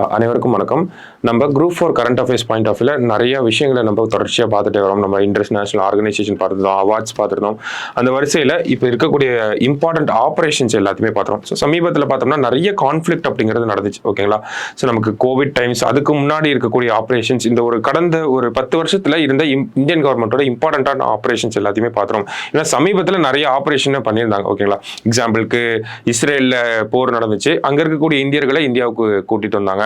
அனைவருக்கும் வணக்கம். நம்ம group 4 current affairs point of வியூல நிறைய விஷயங்களை நம்ம தொடர்ச்சியாக பார்த்துட்டே வரோம். நம்ம இன்டர்நேஷனல் ஆர்கனைசேஷன் பார்த்துருந்தோம், அவார்ட்ஸ் பார்த்துருந்தோம். அந்த வரிசையில் இப்போ இருக்கக்கூடிய இம்பார்ட்டன்ட் ஆப்ரேஷன்ஸ் எல்லாத்தையுமே பார்த்துறோம். ஸோ சமீபத்தில் பார்த்தோம்னா நிறைய கான்ஃப்ளிக்ட் அப்படிங்கிறது நடந்துச்சு, ஓகேங்களா? ஸோ நமக்கு கோவிட் டைம்ஸ், அதுக்கு முன்னாடி இருக்கக்கூடிய ஆப்ரேஷன்ஸ், இந்த கடந்த ஒரு 10 வருஷத்தில் இருந்த இந்தியன் கவர்மெண்ட்டோட இம்பார்ட்டன்டான ஆப்ரேஷன்ஸ் எல்லாத்தையுமே பார்த்துறோம். ஏன்னா சமீபத்தில் நிறைய ஆப்ரேஷன் பண்ணியிருந்தாங்க, ஓகேங்களா? எக்ஸாம்பிளுக்கு இஸ்ரேலில் போர் நடந்துச்சு, அங்கே இருக்கக்கூடிய இந்தியர்களை இந்தியாவுக்கு கூட்டிட்டு வந்தாங்க.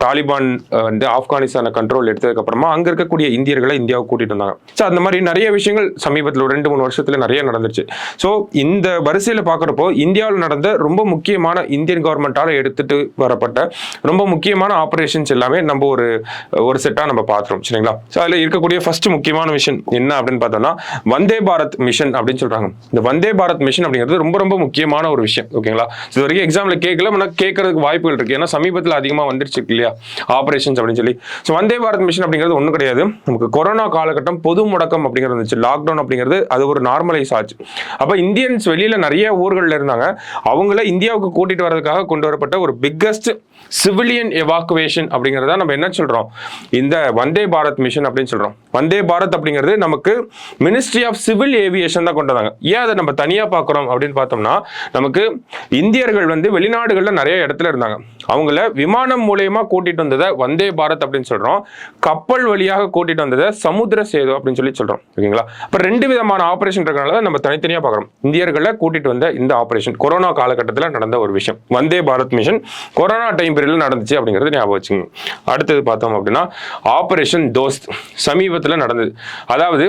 தாலிபான் வந்து ஆப்கானிஸ்தானை கண்ட்ரோல் எடுத்ததுக்கு அப்புறமா அங்க இருக்கக்கூடிய இந்தியர்களை இந்தியாவுக்கு கூட்டிட்டு வந்தாங்க. ஸோ அந்த மாதிரி நிறைய விஷயங்கள் சமீபத்தில் ஒரு 2-3 வருஷத்துல நிறைய நடந்துச்சு. ஸோ இந்த வரிசையில பாக்குறப்போ இந்தியாவில் நடந்த ரொம்ப முக்கியமான இந்தியன் கவர்மெண்டால எடுத்துட்டு வரப்பட்ட ரொம்ப முக்கியமான ஆபரேஷன்ஸ் எல்லாமே நம்ம ஒரு செட்டா நம்ம பார்த்துறோம், சரிங்களா? ஸோ அதுல இருக்கக்கூடிய ஃபர்ஸ்ட் முக்கியமான விஷயம் என்ன அப்படின்னு பார்த்தோம்னா வந்தே பாரத் மிஷன் அப்படின்னு சொல்றாங்க. இந்த வந்தே பாரத் மிஷன் அப்படிங்கிறது ரொம்ப ரொம்ப முக்கியமான ஒரு விஷயம், ஓகேங்களா? இது வரைக்கும் எக்ஸாம்ல கேட்கல, ஆனால் கேட்கறதுக்கு வாய்ப்புகள் இருக்கு. ஏன்னா சமீபத்தில் அதிகமாக வந்துருச்சு இல்லையா ஆபரேஷன்ஸ் அப்படின்னு சொல்லி. ஸோ வந்தே பாரத் மிஷன் அப்படிங்கிறது ஒன்றும் கிடையாது. நமக்கு கொரோனா காலகட்டம் பொது முடக்கம் அப்படிங்கிறது இருந்துச்சு, லாக்டவுன் அப்படிங்கிறது அது ஒரு நார்மலைஸ் ஆச்சு. அப்போ இந்தியன்ஸ் வெளியில நிறைய ஊர்களில் இருந்தாங்க, அவங்கள இந்தியாவுக்கு கூட்டிட்டு வரதுக்காக கொண்டு வரப்பட்ட ஒரு பிக்கஸ்ட் சிவிலியன் எவாக்குவேஷன் அப்படிங்கிறத நம்ம என்ன சொல்றோம், இந்த வந்தே பாரத் மிஷன் அப்படின்னு சொல்றோம். வந்தே பாரத் அப்படிங்கிறது நமக்கு மினிஸ்ட்ரி ஆஃப் சிவில் ஏவியேஷன் தான் கொண்டு வந்தாங்க. ஏன் அதை நம்ம தனியா பார்க்கிறோம் அப்படின்னு பார்த்தோம்னா, நமக்கு இந்தியர்கள் வந்து வெளிநாடுகளில் நிறைய இடத்துல இருந்தாங்க, அவங்கள விமானம் மூலயமா கூட்டிட்டு வந்ததை வந்தே பாரத் அப்படின்னு சொல்றோம், கப்பல் வழியாக கூட்டிட்டு வந்ததை சமுத்திர சேது அப்படின்னு சொல்லி சொல்றோம், ஓகேங்களா? அப்ப 2 விதமான ஆபரேஷன் இருக்கனால நம்ம தனித்தனியா பார்க்கிறோம். இந்தியர்களை கூட்டிட்டு வந்த இந்த ஆபரேஷன் கொரோனா காலகட்டத்தில் நடந்த ஒரு விஷயம். Vande Bharat mission corona time பீரியட்ல நடந்துச்சு அப்படிங்கிறது ஞாபகம் வச்சுங்க. அடுத்தது பார்த்தோம் அப்படின்னா ஆபரேஷன் தோஸ்த் சமீபத்தில் நடந்தது. அதாவது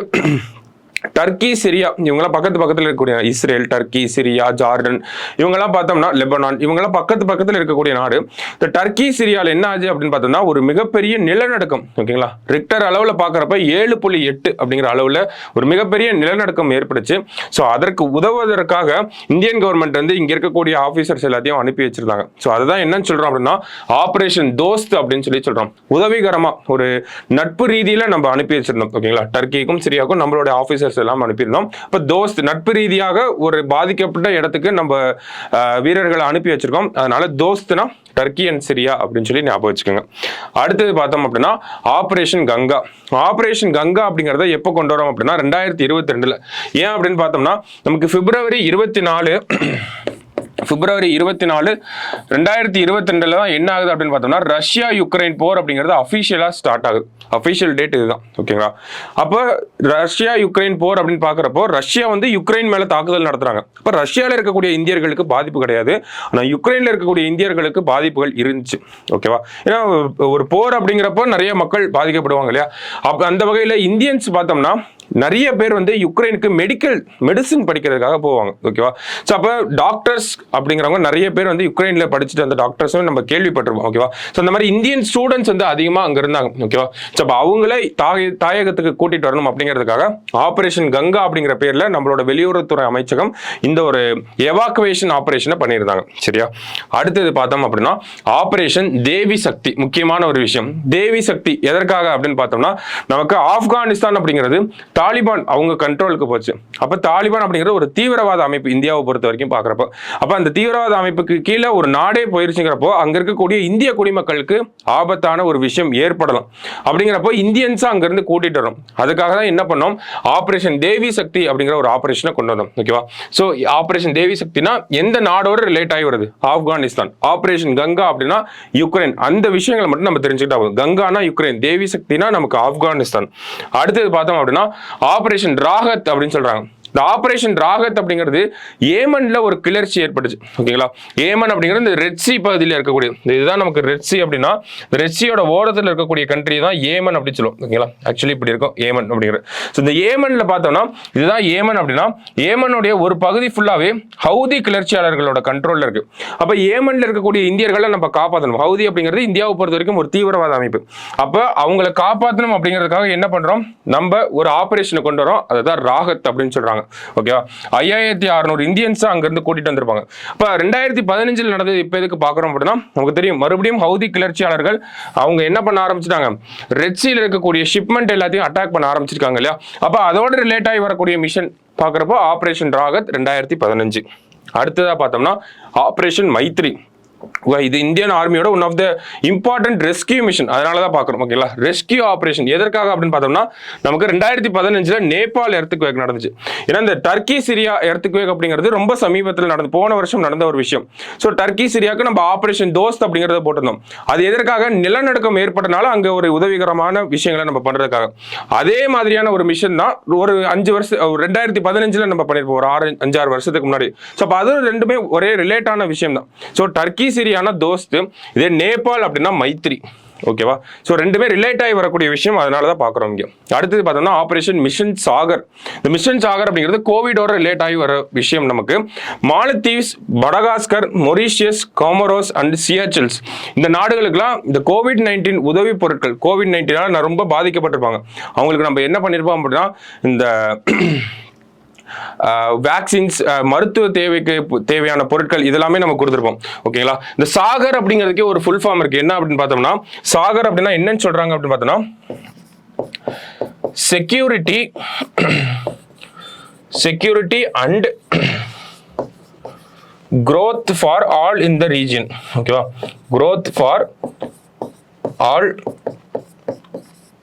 டர்க்கி, சிரியா இவங்கெல்லாம் பக்கத்தில் இருக்கக்கூடிய இஸ்ரேல், டர்க்கி, சிரியா, ஜார்டன் இவங்கெல்லாம் பார்த்தோம்னா லெபனான் இவங்கெல்லாம் பக்கத்தில் இருக்கக்கூடிய நாடு. இந்த டர்க்கி சிரியாவில் என்ன ஆச்சு அப்படின்னு பார்த்தோம்னா ஒரு மிகப்பெரிய நிலநடுக்கம், ஓகேங்களா? ரிக்டர் அளவில் பார்க்குறப்ப 7.8 அப்படிங்கிற அளவில் ஒரு மிகப்பெரிய நிலநடுக்கம் ஏற்பட்டுச்சு. ஸோ அதற்கு உதவுவதற்காக இந்தியன் கவர்மெண்ட் வந்து இங்கே இருக்கக்கூடிய ஆஃபீஸர்ஸ் எல்லாத்தையும் அனுப்பி வச்சிருந்தாங்க. ஸோ அதுதான் என்னன்னு சொல்கிறோம் அப்படின்னா ஆபரேஷன் தோஸ்த் அப்படின்னு சொல்லி சொல்கிறோம். உதவிகரமாக ஒரு நட்பு ரீதியில் நம்ம அனுப்பி வச்சிருந்தோம், ஓகேங்களா? டர்க்கிக்கும் சிரியாவுக்கும் நம்மளுடைய ஆஃபீஸர்ஸ் எல்லாம் அனுப்பியிருந்தோம். இப்ப தோஸ்த் நட்பு ரீதியாக ஒரு பாதிக்கப்பட்ட இடத்துக்கு நம்ம வீரர்களை அனுப்பி வச்சிருக்கோம். அதனால தோஸ்த்னா டர்க்கி அண்ட் சிரியா அப்படின்னு சொல்லி ஞாபகம் வச்சுக்கோங்க. அடுத்தது பார்த்தோம் அப்படின்னா ஆபரேஷன் கங்கா. ஆபரேஷன் கங்கா அப்படிங்கிறத எப்போ கொண்டு வரோம் அப்படின்னா 2022. ஏன் அப்படின்னு பார்த்தோம்னா நமக்கு பிப்ரவரி 24 2022 தான் என்ன ஆகுது அப்படின்னு பார்த்தோம்னா ரஷ்யா யுக்ரைன் போர் அப்படிங்கிறது அஃபிஷியலா ஸ்டார்ட் ஆகுது. அஃபிஷியல் டேட் இதுதான், ஓகேங்களா? அப்போ ரஷ்யா யுக்ரைன் போர் அப்படின்னு பார்க்குறப்போ ரஷ்யா வந்து யுக்ரைன் மேல தாக்குதல் நடத்துறாங்க. அப்போ ரஷ்யாவில் இருக்கக்கூடிய இந்தியர்களுக்கு பாதிப்பு கிடையாது, ஆனால் யுக்ரைன்ல இருக்கக்கூடிய இந்தியர்களுக்கு பாதிப்புகள் இருந்துச்சு, ஓகேவா? ஏன்னா ஒரு போர் அப்படிங்கிறப்போ நிறைய மக்கள் பாதிக்கப்படுவாங்க இல்லையா? அப்போ அந்த வகையில் இந்தியன்ஸ் பார்த்தோம்னா நிறைய பேர் வந்து யுக்ரைனுக்கு மெடிசின் படிக்கிறதுக்காக போவாங்க, ஓகேவா? ஸோ அப்போ டாக்டர்ஸ் அப்படிங்கிறவங்க நிறைய பேர் வந்து யுக்ரைனில் படிச்சுட்டு அந்த டாக்டர்ஸும் நம்ம கேள்விப்பட்டிருப்போம், ஓகேவா? ஸோ அந்த மாதிரி இந்தியன் ஸ்டூடெண்ட்ஸ் வந்து அதிகமாக அங்கே இருந்தாங்க, ஓகேவா? ஸோ அப்போ அவங்களே தாயகத்துக்கு கூட்டிட்டு வரணும் அப்படிங்கிறதுக்காக ஆபரேஷன் கங்கா அப்படிங்கிற பேரில் நம்மளோட வெளியுறவுத்துறை அமைச்சகம் இந்த ஒரு எவாக்குவேஷன் ஆபரேஷனை பண்ணியிருந்தாங்க, சரியா? அடுத்தது பார்த்தோம் அப்படின்னா ஆபரேஷன் தேவி சக்தி. முக்கியமான ஒரு விஷயம், தேவி சக்தி எதற்காக அப்படின்னு பார்த்தோம்னா நமக்கு ஆப்கானிஸ்தான் அப்படிங்கிறது தாலிபான் அவங்க கண்ட்ரோலுக்கு போச்சு. அப்ப தாலிபான் அப்படிங்கிற ஒரு தீவிரவாத அமைப்பு இந்தியாவை பொறுத்த வரைக்கும் பாக்குறப்ப, அப்ப அந்த தீவிரவாத அமைப்புக்கு கீழே ஒரு நாடே போயிருச்சுங்கிறப்போ அங்க இருக்கக்கூடிய இந்திய குடிமக்களுக்கு ஆபத்தான ஒரு விஷயம் ஏற்படலாம். அப்படிங்கிறப்போ இந்தியன்ஸா அங்க இருந்து கூட்டிட்டு வரும். அதுக்காக தான் என்ன பண்ணோம், ஆபரேஷன் தேவி சக்தி அப்படிங்கிற ஒரு ஆபரேஷனை கொண்டு வந்தோம், ஓகேவா? சோ ஆபரேஷன் தேவி சக்தினா எந்த நாடோட ரிலேட் ஆகி வருது, ஆப்கானிஸ்தான். ஆபரேஷன் கங்கா அப்படின்னா யுக்ரைன். அந்த விஷயங்களை மட்டும் நம்ம தெரிஞ்சுக்கிட்டா போதும். கங்கானா யுக்ரைன், தேவி சக்தினா நமக்கு ஆப்கானிஸ்தான். அடுத்தது பார்த்தோம் அப்படின்னா ஆபரேஷன் ராகத் அப்படின்னு சொல்றாங்க. இந்த ஆபரேஷன் ராகத் அப்படிங்கிறது ஏமன்ல ஒரு கிளர்ச்சி ஏற்பட்டுச்சு, ஓகேங்களா? ஏமன் அப்படிங்கிறது இந்த ரெட் சி பகுதியில் இருக்கக்கூடிய இதுதான் நமக்கு ரெட் சி அப்படின்னா ரெட் சியோட ஓரத்தில் இருக்கக்கூடிய கண்ட்ரி தான் ஏமன் அப்படின்னு சொல்லுவோம், ஓகேங்களா? ஆக்சுவலி இப்படி இருக்கும் ஏமன் அப்படிங்கிறது. ஸோ இந்த ஏமன்ல பார்த்தோம்னா இதுதான் ஏமன் அப்படின்னா ஏமனுடைய ஒரு பகுதி ஃபுல்லாவே ஹவுதி கிளர்ச்சியாளர்களோட கண்ட்ரோல்ல இருக்கு. அப்ப ஏமன்ல இருக்கக்கூடிய இந்தியர்களை நம்ம காப்பாற்றணும். ஹவுதி அப்படிங்கிறது இந்தியாவை பொறுத்த வரைக்கும் ஒரு தீவிரவாத அமைப்பு. அப்ப அவங்களை காப்பாற்றணும் அப்படிங்கிறதுக்காக என்ன பண்றோம், நம்ம ஒரு ஆபரேஷனை கொண்டு வரோம், அதுதான் ராகத் அப்படின்னு சொல்றாங்க, ஓகேவா? 5600 இந்தியன்ஸ் அங்க இருந்து கூட்டிட்டு வந்திருப்பாங்க. அப்ப 2015 நடந்தது இப்ப எதுக்கு பாக்குறோம் அப்படின்னா நமக்கு தெரியும் மறுபடியும் ஹவுதி கிளர்ச்சியாளர்கள் அவங்க என்ன பண்ண ஆரம்பிச்சிட்டாங்க, ரெட் சீல இருக்கக்கூடிய ஷிப்மெண்ட் எல்லாத்தையும் அட்டாக் பண்ண ஆரம்பிச்சிருக்காங்க இல்லையா? அப்ப அதோட ரிலேட் ஆகி வரக்கூடிய மிஷன் பாக்குறப்போ ஆபரேஷன் ராகத் 2015. அடுத்ததா பார்த்தோம்னா ஆபரேஷன் மைத்ரி. இது இந்தியன் ஆர்மியோட one of the important rescue mission, அதனால தான் பார்க்குறோம். ஓகேங்களா, ரெஸ்கியூ ஆப்ரேஷன் எதற்காக அப்படின்னு பார்த்தோம்னா நமக்கு 2015 நேபாள் எர்த்குவேக் நடந்துச்சு. ஏன்னா இந்த டர்க்கி சிரியா எர்த்குவேக் அப்படிங்கிறது ரொம்ப சமீபத்தில் நடந்து போன வருஷம் நடந்த ஒரு விஷயம். ஸோ டர்க்கி சிரியாவுக்கு நம்ம ஆப்ரேஷன் தோஸ்த் அப்படிங்கிறத போட்டிருந்தோம். அது எதற்காக, நிலநடுக்கம் ஏற்பட்டனால அங்கே ஒரு உதவிகரமான விஷயங்களை நம்ம பண்ணுறதுக்காக. அதே மாதிரியான ஒரு மிஷன் தான் ஒரு 5 வருஷம் 2015 நம்ம பண்ணியிருப்போம், ஒரு 5-6 வருஷத்துக்கு முன்னாடி. ஸோ அப்போ அது ரெண்டுமே ஒரே ரிலேட்டான விஷயம் தான். ஸோ டர்க்கி சிரியா தோஸ்து, இதே நேபாள் அப்படின்னா மைத்ரி. ஓகேவா, ஸோ ரெண்டுமே ரிலேட் ஆகி வரக்கூடிய விஷயம், அதனால தான் பார்க்குறோம் இங்கே. அடுத்தது பார்த்தோம்னா ஆப்ரேஷன் மிஷன் சாகர். இந்த மிஷன் சாகர் அப்படிங்கிறது கோவிடோட ரிலேட் ஆகி வர விஷயம். நமக்கு மாலத்தீவ்ஸ், மடகாஸ்கர், மொரீஷியஸ், காமரோஸ் அண்ட் சியாச்சல்ஸ் இந்த நாடுகளுக்கெல்லாம் இந்த COVID-19 உதவி பொருட்கள், COVID-19 ரொம்ப பாதிக்கப்பட்டிருப்பாங்க. அவங்களுக்கு நம்ம என்ன பண்ணியிருப்போம் அப்படின்னா இந்த வேக்சின்ஸ், மருத்துவ தேவைக்கு தேவையான பொருட்கள் இதெல்லாமே நம்ம கொடுத்துருப்போம். ஓகேங்களா, இந்த சாகர் அப்படிங்கிறதுக்கே ஒரு ஃபுல் ஃபார்ம் இருக்கு. என்ன அப்படின்னு பார்த்தோம்னா, சாகர் அப்படின்னா என்னன்னு சொல்றாங்க அப்படின்னு பார்த்தோம்னா, security and growth for all in the region. ஓகேவா, growth for all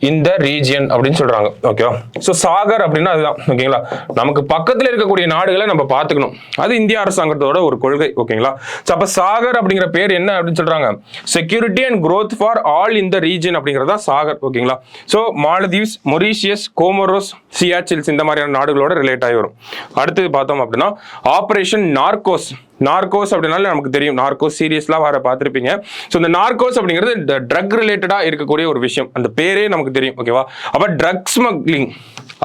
இந்த ரீஜியன் அப்படின்னு சொல்றாங்க. ஓகேவா, ஸோ சாகர் அப்படின்னா அதுதான். ஓகேங்களா, நமக்கு பக்கத்தில் இருக்கக்கூடிய நாடுகளை நம்ம பார்த்துக்கணும், அது இந்திய அரசாங்கத்தோட ஒரு கொள்கை. ஓகேங்களா, ஸோ அப்போ சாகர் அப்படிங்கிற பேர் என்ன அப்படின்னு சொல்றாங்க, security and growth for all இந்த ரீஜன் அப்படிங்கிறது தான் சாகர். ஓகேங்களா, ஸோ மாலதீவ்ஸ், மொரீஷியஸ், கோமரோஸ், சியாச்சில்ஸ் இந்த மாதிரியான நாடுகளோட ரிலேட் ஆகி வரும். அடுத்தது பார்த்தோம் அப்படின்னா ஆப்ரேஷன் நார்கோஸ். நார்கோஸ் அப்படின்னால நமக்கு தெரியும், நார்கோஸ் சீரியஸ்லாம் வர பார்த்துருப்பீங்க. ஸோ இந்த நார்கோஸ் அப்படிங்கிறது இந்த ட்ரக் ரிலேட்டடாக இருக்கக்கூடிய ஒரு விஷயம், அந்த பேரே நமக்கு தெரியும். ஓகேவா, அப்போ ட்ரக் ஸ்மக்லிங்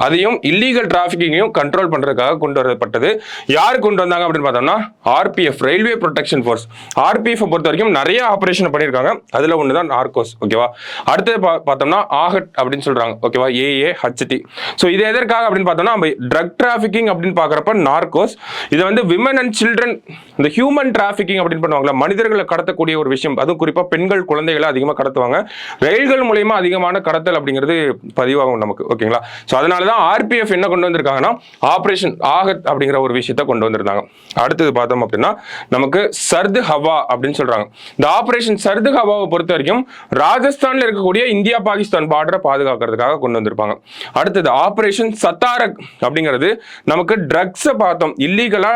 அதையும் இல்லீகல் டிராஃபிக்கிங்கையும் கண்ட்ரோல் பண்ணுறதுக்காக கொண்டு வரப்பட்டது. யார் கொண்டு வந்தாங்க அப்படின்னு பார்த்தோம்னா RPF, railway protection force. RPF பொறுத்த வரைக்கும் நிறைய ஆப்ரேஷன் பண்ணியிருக்காங்க, அதில் ஒன்று தான் நார்கோஸ். ஓகேவா, அடுத்தது பார்த்தோம்னா ஆஹட் அப்படின்னு சொல்கிறாங்க. ஓகேவா, AAHT. ஸோ இது எதற்காக அப்படின்னு பார்த்தோம்னா நம்ம ட்ரக் டிராஃபிக்கிங் அப்படின்னு பார்க்குறப்ப நார்கோஸ், இதை வந்து விமன் அண்ட் சில்ட்ரன், இந்த ஹியூமன் டிராஃபிக்கிங் அப்படின்னு பண்ணுவாங்களா, மனிதர்களை கடத்தக்கூடிய ஒரு விஷயம், அதுவும் குறிப்பாக பெண்கள், குழந்தைகளை அதிகமாக கடத்துவாங்க. ரயில்கள் மூலயமா அதிகமான கடத்தல் அப்படிங்கிறது பதிவாகும் நமக்கு. ஓகேங்களா, ஸோ அதனால தான் RPF என்ன கொண்டு வந்திருக்காங்கன்னா ஆபரேஷன் ஆகத் அப்படிங்கிற ஒரு விஷயத்தை கொண்டு வந்திருந்தாங்க. அடுத்தது பார்த்தோம் அப்படின்னா நமக்கு சர்து ஹவா அப்படின்னு சொல்றாங்க. இந்த ஆபரேஷன் சர்து ஹவாவை பொறுத்த வரைக்கும் ராஜஸ்தான்ல இருக்கக்கூடிய இந்தியா பாகிஸ்தான் பார்டரை பாதுகாக்கிறதுக்காக கொண்டு வந்திருப்பாங்க. அடுத்தது ஆபரேஷன் சத்தாரக் அப்படிங்கிறது நமக்கு ட்ரக்ஸை பார்த்தோம், இல்லீகலா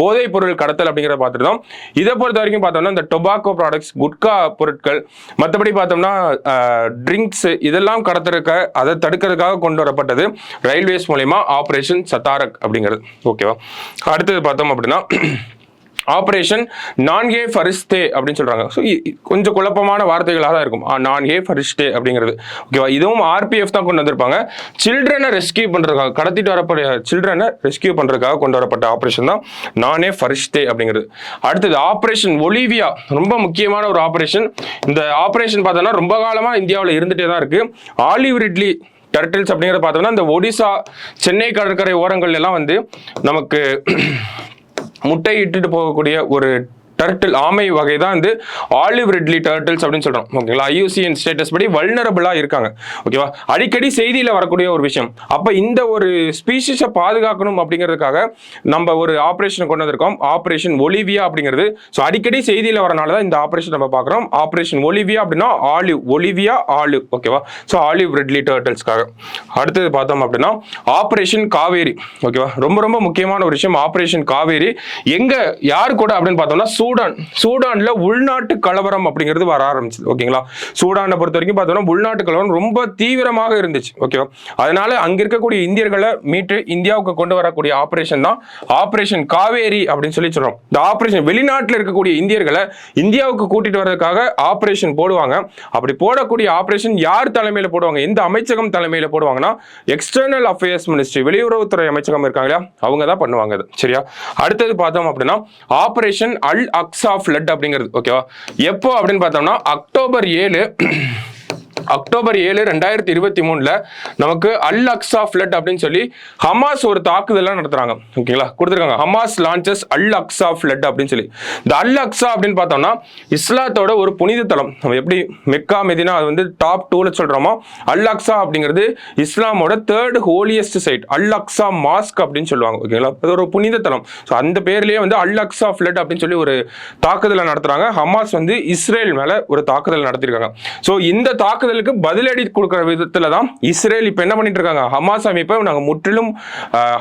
போதைப் பொருள் கடத்தல் அப்படிங்கிறத பார்த்துருந்தோம். இதை பொறுத்த வரைக்கும் பார்த்தோம்னா இந்த டொபாக்கோ ப்ராடக்ட்ஸ், குட்கா பொருட்கள், மற்றபடி பார்த்தோம்னா ட்ரிங்க்ஸ் இதெல்லாம் கடத்துறதுக்காக, அதை தடுக்கிறதுக்காக கொண்டு வரப்பட்டது ரயில்வேஸ் மூலயமா ஆப்ரேஷன் சத்தாரக் அப்படிங்கிறது. ஓகேவா, அடுத்தது பார்த்தோம் அப்படின்னா ஆப்ரேஷன் நான்கே ஃபரிஸ்தே அப்படின்னு சொல்றாங்க. ஸோ கொஞ்சம் குழப்பமான வார்த்தைகளாக தான் இருக்கும் நான்கே ஃபரிஸ்தே அப்படிங்கிறது. ஓகேவா, இதுவும் RPF தான் கொண்டு வந்திருப்பாங்க. சில்ட்ரனை ரெஸ்கியூ பண்றதுக்காக, கடத்திட்டு வரக்கூடிய சில்ட்ரனை ரெஸ்கியூ பண்றதுக்காக கொண்டு வரப்பட்ட ஆப்ரேஷன் தான் நானே ஃபரிஸ்தே அப்படிங்கிறது. அடுத்தது ஆப்ரேஷன் ஒலிவியா, ரொம்ப முக்கியமான ஒரு ஆப்ரேஷன். இந்த ஆப்ரேஷன் பார்த்தோன்னா ரொம்ப காலமா இந்தியாவில் இருந்துட்டே தான் இருக்கு. ஆலிவ் ரிட்லி டர்ட்டில்ஸ் அப்படிங்கிறத பார்த்தோம்னா இந்த ஒடிசா, சென்னை கடற்கரை ஓரங்கள் எல்லாம் வந்து நமக்கு முட்டை இட்டுட்டு போகக்கூடிய ஒரு டர்ட்டில், ஆமை வகை தான் வந்து ஆலிவ் ரிட்லி டர்ட்டில்ஸ் அப்படின்னு சொல்றோம். ஓகேங்களா, IUCN ஸ்டேட்டஸ் படி வல்னரபிளா இருக்காங்க. ஓகேவா, அடிக்கடி செய்தியில வரக்கூடிய ஒரு விஷயம். அப்ப இந்த ஒரு ஸ்பீஷிஸை பாதுகாக்கணும் அப்படிங்கிறதுக்காக நம்ம ஒரு ஆப்ரேஷன் கொண்டு வந்திருக்கோம், ஆப்ரேஷன் ஒலிவியா அப்படிங்கிறது. ஸோ அடிக்கடி செய்தியில வரனால தான் இந்த ஆப்ரேஷன் நம்ம பார்க்குறோம். ஆப்ரேஷன் ஒலிவியா அப்படின்னா ஆலிவ், ஒலிவியா ஆலிவ். ஓகேவா, ஸோ ஆலிவ் ரிட்லி டர்ட்டில்ஸ்க்காக. அடுத்தது பார்த்தோம் அப்படின்னா ஆப்ரேஷன் காவேரி. ஓகேவா, ரொம்ப ரொம்ப முக்கியமான ஒரு விஷயம் ஆப்ரேஷன் காவேரி. எங்க யார் கூட அப்படின்னு பார்த்தோம்னா சூடான்ல உள்நாட்டு கலவரம் அப்படிங்கிறது வர ஆரம்பிச்சது. ஓகேங்களா, சூடானை பொறுத்த வரைக்கும் பார்த்தோம்னா உள்நாட்டு கலவரம் ரொம்ப தீவிரமாக இருந்துச்சு. ஓகேவா, அதனால அங்க இருக்கக்கூடிய இந்தியர்களை மீட்டு இந்தியாவுக்கு கொண்டு வரக்கூடிய ஆபரேஷன் தான் ஆபரேஷன் காவேரி அப்படின்னு சொல்லி சொல்றோம். இந்த ஆபரேஷன் வெளிநாட்டில் இருக்கக்கூடிய இந்தியர்களை இந்தியாவுக்கு கூட்டிட்டு வர்றதுக்காக ஆபரேஷன் போடுவாங்க. அப்படி போடக்கூடிய ஆபரேஷன் யார் தலைமையில போடுவாங்க, எந்த அமைச்சகம் தலைமையில போடுவாங்கன்னா எக்ஸ்டர்னல் அஃபேர்ஸ் மினிஸ்ட்ரி, வெளியுறவுத்துறை அமைச்சகம் இருக்காங்க இல்லையா, அவங்க தான் பண்ணுவாங்க அது. சரியா, அடுத்தது பார்த்தோம் அப்படின்னா ஆபரேஷன் அல் அக்ஸா ஃப்ளட் அப்படிங்கிறது. ஓகேவா, எப்போ அப்படின்னு பார்த்தோம்னா அக்டோபர் 7 அக்டோபர் 7, 2023 நமக்கு அல் அக்ஸா ஃபிளட் அப்படின்னு சொல்லி ஹமாஸ் ஒரு தாக்குதலாம் நடத்துறாங்க. ஓகேங்களா, கொடுத்துருக்காங்க. ஹமாஸ் லான்ச்சஸ் அல் அக்ஸா ஃபிளட் அப்படின்னு சொல்லி. இந்த அல் அக்ஸா அப்படின்னு பார்த்தோம்னா இஸ்லாத்தோட ஒரு புனித தலம். நம்ம எப்படி மெக்கா மெதினா அது வந்து டாப் 2ல சொல்றோமோ, அல் அக்ஸா அப்படிங்கிறது இஸ்லாமோட 3rd ஹோலியஸ்ட் சைட். அல் அக்ஸா மாஸ்க் அப்படின்னு சொல்லுவாங்க. ஓகேங்களா, அது ஒரு புனித தலம். ஸோ அந்த பேர்லயே வந்து அல் அக்ஸா ஃபிளட் அப்படின்னு சொல்லி ஒரு தாக்குதலை நடத்துறாங்க. ஹமாஸ் வந்து இஸ்ரேல் மேல ஒரு தாக்குதல் நடத்திருக்காங்க. ஸோ இந்த தாக்குதலுக்கு பதிலடி கொடுக்கிற விதத்துல தான் இஸ்ரேல் இப்ப என்ன பண்ணிட்டு இருக்காங்க, ஹமாஸ் அமைப்பை நாங்க முற்றிலும்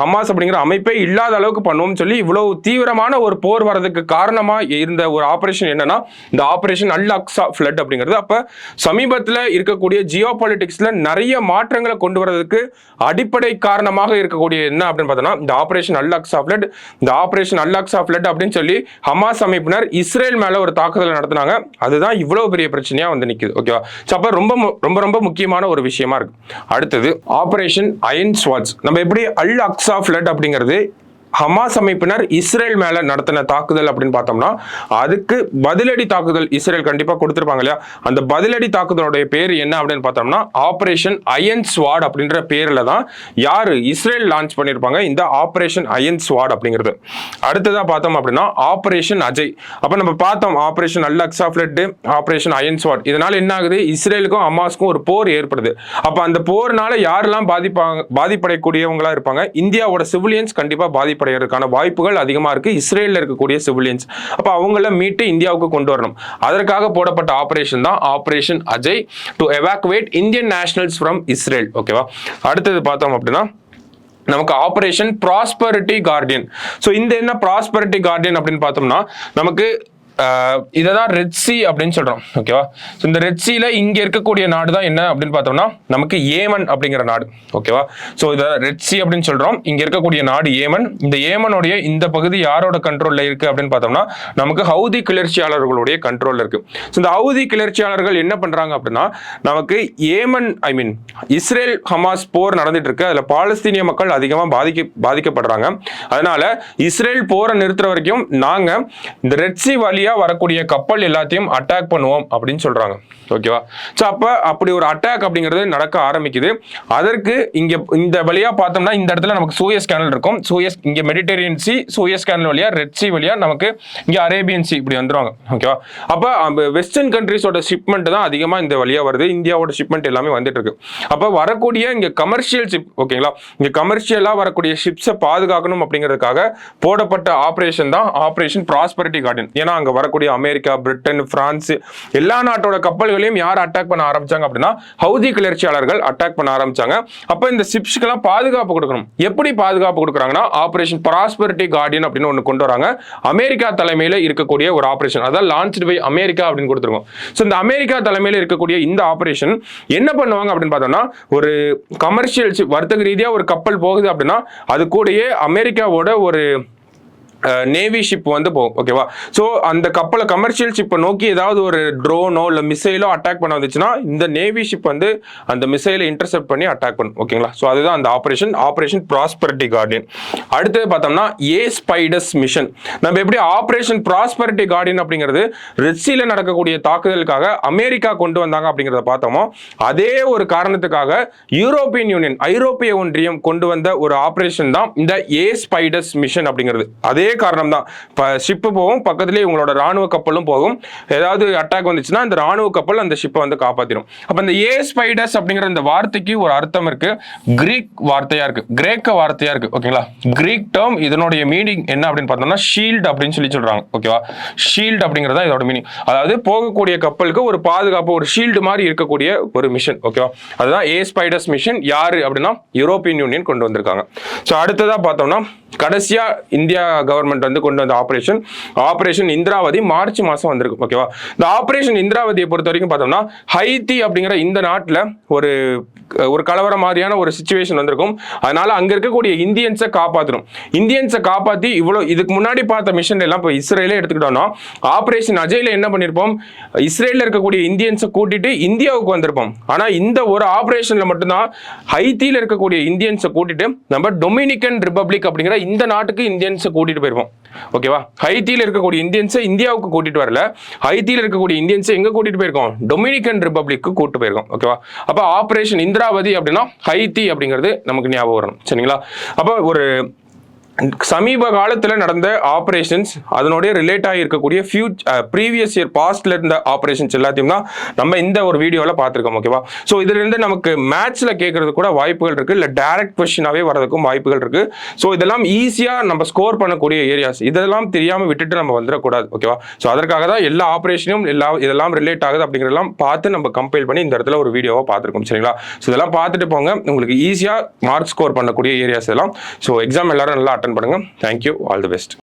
ஹமாஸ் அப்படிங்கிற அமைப்பே இல்லாத அளவுக்கு பண்ணுவோம் சொல்லி இவ்வளவு தீவிரமான ஒரு போர் வரதுக்கு காரணமா இருந்த ஒரு ஆபரேஷன் என்னன்னா இந்த ஆபரேஷன் அல் அக்ஸா ஃபிளட் அப்படிங்கிறது. அப்ப சமீபத்தில் இருக்கக்கூடிய ஜியோ பாலிடிக்ஸ்ல நிறைய மாற்றங்களை கொண்டு வரதுக்கு அடிப்படை காரணமாக இருக்கக்கூடிய என்ன அப்படின்னு பார்த்தோம்னா இந்த ஆபரேஷன் அல் அக்ஸா ஃபிளட். இந்த ஆபரேஷன் அல் அக்ஸா ஃபிளட் அப்படின்னு சொல்லி ஹமாஸ் அமைப்பினர் இஸ்ரேல் மேல ஒரு தாக்குதல் நடத்தினாங்க. அதுதான் இவ்வளவு பெரிய பிரச்சனையா வந்து நிக்குது. ஓகேவா, அப்ப ரொம்ப ரொம்ப ரொம்ப முக்கியமான ஒரு விஷயமா இருக்கு. அடுத்தது ஆபரேஷன் அயன் ஸ்வாட்ஸ். நம்ம எப்படி அல் அக்ஸா ஃபிளட் அப்படிங்கிறது ஹமாஸ் அமைப்பினர் இஸ்ரேல் மேல நடத்தின தாக்குதல் அப்படின்னு பார்த்தோம்னா அதுக்கு பதிலடி தாக்குதல் இஸ்ரேல் கண்டிப்பா கொடுத்திருப்பாங்க இல்லையா. அந்த பதிலடி தாக்குதலுடைய பேர் என்ன அப்படின்னு பார்த்தோம்னா ஆபரேஷன் அயன் ஸ்வாட் அப்படின்ற பேர்ல தான் யாரு இஸ்ரேல் லான்ச் பண்ணிருப்பாங்க இந்த ஆபரேஷன் அயன் ஸ்வாட் அப்படிங்கிறது. அடுத்ததா பார்த்தோம் அப்படின்னா ஆபரேஷன் அஜய். அப்ப நம்ம பார்த்தோம் ஆபரேஷன் அல் அக்ஸா ஃபிளட், ஆபரேஷன் அயன் ஸ்வாட். இதனால என்ன ஆகுது, இஸ்ரேலுக்கும் ஹமாஸ்க்கும் ஒரு போர் ஏற்படுது. அப்ப அந்த போர்னால யாரெல்லாம் பாதிப்படையக்கூடியவங்களா இருப்பாங்க, இந்தியாவோட சிவிலியன்ஸ் கண்டிப்பா பாதிப்படைகிறதுக்கான வாய்ப்புகள் அதிகமா இருக்கு. இஸ்ரேல்ல இருக்கக்கூடிய சிவிலியன்ஸ் அப்ப அவங்கள மீட்டு இந்தியாவுக்கு கொண்டு வரணும். அதற்காக போடப்பட்ட ஆபரேஷன் தான் operation Ajay to evacuate Indian nationals from Israel. ஓகேவா, அடுத்தது பார்த்தோம் அப்படின்னா நமக்கு ஆபரேஷன் ப்ராஸ்பரிட்டி கார்டியன். ஸோ இந்த என்ன ப்ராஸ்பரிட்டி கார்டியன் அப்படின்னு பார்த்தோம்னா நமக்கு இததான் ரெட் சி அப்படின்னு சொல்றோம். ஓகேவா, இந்த ரெட் சீல இங்க இருக்கக்கூடிய நாடு தான் என்ன அப்படின்னு பார்த்தோம்னா நமக்கு ஏமன் அப்படிங்கிற நாடு. ஓகேவா, ஸோ இதை ரெட் சி அப்படின்னு சொல்றோம். இங்க இருக்கக்கூடிய நாடு ஏமன். இந்த ஏமனுடைய இந்த பகுதி யாரோட கண்ட்ரோல்ல இருக்கு அப்படின்னு பார்த்தோம்னா நமக்கு ஹவுதி கிளர்ச்சியாளர்களுடைய கண்ட்ரோல்ல இருக்கு. ஸோ இந்த ஹவுதி கிளர்ச்சியாளர்கள் என்ன பண்றாங்க அப்படின்னா நமக்கு ஏமன் இஸ்ரேல் ஹமாஸ் போர் நடந்துட்டு இருக்கு. அதுல பாலஸ்தீனிய மக்கள் அதிகமா பாதிக்கப்படுறாங்க. அதனால இஸ்ரேல் போரை நிறுத்துற வரைக்கும் நாங்க இந்த ரெட் சி வழியா வரக்கூடிய கப்பல் எல்லாத்தையும் அட்டாக் பண்ணுவோம் அப்படின்னு சொல்றாங்க. ஓகேவா, சோ அப்படி ஒரு அட்டாக் அப்படிங்கிறது நடக்க ஆரம்பிக்குது. அதற்கு இங்க இந்த வழியா பார்த்தோம்னா இந்த இடத்துல நமக்கு சூயஸ் கேனல் இருக்கும். சூயஸ் இங்க மெடிட்டரேனியன் சி, சூயஸ் கேனல் வழியா ரெட் சி வழியா நமக்கு இங்க அரேபியன் சி இப்படி வந்துருவாங்க. ஓகேவா, அப்ப வெஸ்டர்ன் கண்ட்ரிஸோட ஷிப்மெண்ட் தான் அதிகமா இந்த வழியா வருது. இந்தியாவோட ஷிப்மெண்ட் எல்லாமே வந்துட்டு இருக்கு. அப்ப வரக்கூடிய இங்க கமர்ஷியல் ஷிப், ஓகேங்களா, இங்க கமர்ஷியலா வரக்கூடிய ஷிப்ஸை பாதுகாக்கணும் அப்படிங்கிறதுக்காக போடப்பட்ட ஆபரேஷன் தான் ஆபரேஷன் ப்ராஸ்பரிட்டி கார்டியன். ஏன்னா அங்க வரக்கூடிய அமெரிக்கா, பிரிட்டன், பிரான்ஸ் எல்லா நாட்டோட கப்பல்களையும் யார் அட்டாக் பண்ண ஆரம்பிச்சாங்க அப்படின்னா ஹவுதி கிளர்ச்சியாளர்கள் அட்டாக் பண்ண ஆரம்பிச்சாங்க. அப்ப இந்த ஷிப்ஸ்க்கெல்லாம் பாதுகாப்பு கொடுக்கணும். எப்படி பாதுகாப்பு கொடுக்குறாங்கன்னா ஆபரேஷன் ப்ராஸ்பரிட்டி கார்டியன் அப்படின்னு ஒன்று கொண்டு வராங்க. அமெரிக்கா தலைமையில இருக்கக்கூடிய ஒரு ஆபரேஷன், அதாவது லான்ச்டு பை அமெரிக்கா அப்படின்னு கொடுத்துருக்கோம். ஸோ இந்த அமெரிக்கா தலைமையில இருக்கக்கூடிய இந்த ஆபரேஷன் என்ன பண்ணுவாங்க அப்படின்னு பார்த்தோம்னா ஒரு கமர்ஷியல் ஷிப், வர்த்தக ரீதியா ஒரு கப்பல் போகுது அப்படின்னா அது கூடயே அமெரிக்காவோட ஒரு நேவி ஷிப் வந்து போகும். ஓகேவா, ஸோ அந்த கப்பலை கமர்ஷியல் ஷிப்பை நோக்கி ஏதாவது ஒரு ட்ரோனோ இல்லை மிசைலோ அட்டாக் பண்ண வந்துச்சுன்னா இந்த நேவி ஷிப் வந்து அந்த மிசைலை இன்டர்செப்ட் பண்ணி அட்டாக் பண்ணும். ஓகேங்களா, ஸோ அதுதான் அந்த ஆபரேஷன் ப்ராஸ்பரிட்டி கார்டியன். அடுத்தது பார்த்தோம்னா ஸ்பைடஸ் மிஷன். நம்ம எப்படி ஆபரேஷன் ப்ராஸ்பரிட்டி கார்டியன் அப்படிங்கிறது ரெட்சியில் நடக்கக்கூடிய தாக்குதலுக்காக அமெரிக்கா கொண்டு வந்தாங்க அப்படிங்கிறத பார்த்தோமோ அதே ஒரு காரணத்துக்காக யூரோப்பியன் யூனியன், ஐரோப்பிய ஒன்றியம் கொண்டு வந்த ஒரு ஆபரேஷன் தான் இந்த ஸ்பைடஸ் மிஷன் அப்படிங்கிறது. அதே காரணம் தான். ஷிப்பு போகும், பக்கத்துலேயே உங்களோட ராணுவ கப்பலும் போகும். ஏதாவது அட்டாக் வந்துச்சுன்னா இந்த ராணுவ கப்பல் அந்த ஷிப்பை வந்து காப்பாற்றிடும். அப்ப இந்த ஸ்பைடஸ் அப்படிங்கிற இந்த வார்த்தைக்கு ஒரு அர்த்தம் இருக்கு. கிரீக் வார்த்தையா இருக்கு, கிரேக்க வார்த்தையா இருக்கு. ஓகேங்களா, கிரீக் டேர்ம். இதனுடைய மீனிங் என்ன அப்படின்னு பார்த்தோம்னா ஷீல்ட் அப்படின்னு சொல்றாங்க. ஓகேவா, ஷீல்ட் அப்படிங்கிறதா இதோட மீனிங். அதாவது போகக்கூடிய கப்பலுக்கு ஒரு பாதுகாப்பு, ஒரு ஷீல்டு மாதிரி இருக்கக்கூடிய ஒரு மிஷன். ஓகேவா, அதுதான் ஸ்பைடஸ் மிஷன். யாரு அப்படின்னா யூரோப்பியன் யூனியன் கொண்டு வந்திருக்காங்க. ஸோ அடுத்ததா பார்த்தோம்னா கடைசியா இந்தியா கவர்மெண்ட் வந்து கொண்டு வந்த ஆபரேஷன் இந்திராவதி மார்ச் மாசம் வந்திருக்கு. ஓகேவா, இந்த ஆபரேஷன் இந்திராவதியை பொறுத்த வரைக்கும் பார்த்தோம்னா ஹைத்தி அப்படிங்கிற இந்த நாட்டில் ஒரு கலவர மாதிரியான ஒரு சிச்சுவேஷன் வந்திருக்கும். அதனால அங்க இருக்கக்கூடிய இந்தியன்ஸை காப்பாற்றணும். இந்தியன்ஸை காப்பாற்றி இதுக்கு முன்னாடி பார்த்த மிஷன் எல்லாம் இப்போ இஸ்ரேலே எடுத்துக்கிட்டோம்னா ஆபரேஷன் அஜய்ல என்ன பண்ணிருப்போம், இஸ்ரேல்ல இருக்கக்கூடிய இந்தியன்ஸை கூட்டிட்டு இந்தியாவுக்கு வந்திருப்போம். ஆனா இந்த ஒரு ஆபரேஷன்ல மட்டும்தான் ஹைத்தியில இருக்கக்கூடிய இந்தியன்ஸை கூட்டிட்டு நம்ம டொமினிக்கன் ரிபப்ளிக் அப்படிங்கிற இந்த நாட்டுக்கு இந்தியன்ஸை கூட்டிட்டு போயிருப்போம். ஓகேவா, ஹைத்தியில் இருக்கக்கூடிய இந்தியன்ஸை இந்தியாவுக்கு கூட்டிட்டு வரல, ஹைத்தியில் இருக்கக்கூடிய இந்தியன்ஸை எங்க கூட்டிட்டு போயிருக்கோம், டொமினிக்கன் ரிப்பப்ளிக்கு கூட்டு போயிருக்கோம். ஓகேவா, அப்ப ஆபரேஷன் இந்திராவதி அப்படின்னா ஹைத்தி அப்படிங்கிறது நமக்கு ஞாபகம் வரணும். சரிங்களா, அப்ப ஒரு சமீப காலத்தில் நடந்த ஆப்ரேஷன்ஸ் அதனுடைய ரிலேட் ஆகி இருக்கக்கூடிய ப்ரீவியஸ் இயர் பாஸ்ட்ல இருந்த ஆப்ரேஷன்ஸ் எல்லாத்தையும் தான் நம்ம இந்த ஒரு வீடியோவில் பார்த்துருக்கோம். ஓகேவா, ஸோ இதுல இருந்து நமக்கு மேட்ச்ல கேட்கறது கூட வாய்ப்புகள் இருக்கு, இல்லை டைரக்ட் கொஸ்டினாவே வரதுக்கும் வாய்ப்புகள் இருக்கு. ஸோ இதெல்லாம் ஈஸியா நம்ம ஸ்கோர் பண்ணக்கூடிய ஏரியாஸ், இதெல்லாம் தெரியாம விட்டுட்டு நம்ம வந்துடக்கூடாது. ஓகேவா, ஸோ அதற்காக தான் எல்லா ஆப்ரேஷனும் இதெல்லாம் ரிலேட் ஆகுது அப்படிங்கிறதெல்லாம் பார்த்து நம்ம கம்பைல் பண்ணி இந்த இடத்துல ஒரு வீடியோவை பார்த்துருக்கோம். சரிங்களா, ஸோ இதெல்லாம் பார்த்துட்டு போங்க, உங்களுக்கு ஈஸியா மார்க் ஸ்கோர் பண்ணக்கூடிய ஏரியாஸ் எல்லாம். ஸோ எக்ஸாம் எல்லாரும் நல்லா அட்டன் பண்ணுங்க. Thank you, all the best.